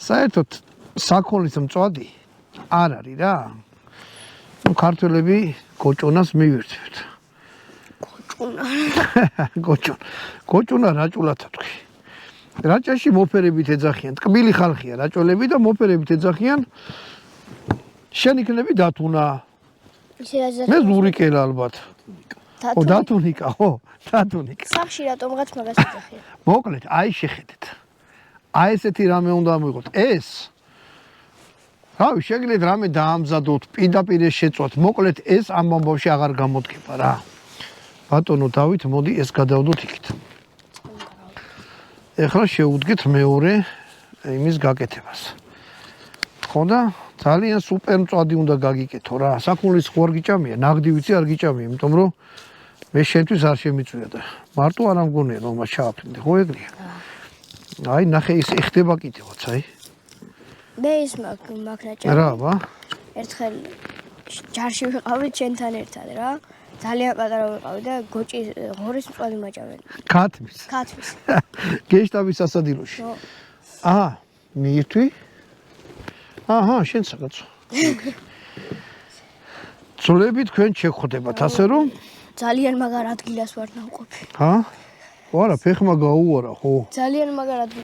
საერთოდ საქონლის მწვადი არ არის რა. ქართველები გოჭონას მივირთვით. გოჭონა რაჭულად თქვი. რაჭაში მოფერებით ეძახიან, ტკბილი ხალხია რაჭოლები და მოფერებით ეძახიან. შენ იქნები დათუნა. მე ზურიკელა ალბათ. დათუნიკა, დათუნიკა. სახში რატომღაც მაგას ეძახიან. მოკლედ, აი შეხედეთ. აი ესეთი რამე უნდა მივიღოთ. ეს რავი, შეგიძლიათ რამე დაამზადოთ, პირდაპირ შეწვათ. მოკლედ, ეს ამ ამბავში აღარ გამოდგება რა. ბატონო დავით, მოდი ეს გადავდოთ იქით. ეხლა შევუდგეთ მეორე იმის გაკეთებას. ხო და ძალიან სუპერ მწვადი უნდა გაგიკეთო რა. საქონლის ხო არ გიჭამია, ნაღდი ვიცი არ გიჭამია, იმიტომ რომ მე შენთვის არ შემიწვია და მარტო არ ამგონია რომ მას ჩააფრინდე, ხო ეგრეა? აი ნახე ის ეხდება კიდევაც, აი. მე ის მაგ რა, აბა. ერთხელ ჯარში ვიყავით ჩვენთან ერთად რა. ძალიან პატარა ვიყავი და გოჭი ღორის მწვადი მაჭავენ. ქათმის. გეშტაბის სასადილოში. აჰა, მიირთვი? აჰა, შენ საკაცო. ძვლები თქვენ შეგხვდებათ, ასე რომ ძალიან მაგარ ადგილას ვარ ნავყოფი. ჰა? ვარა, ფეხმა გაუარა, ხო? ძალიან მაგარ ადგილას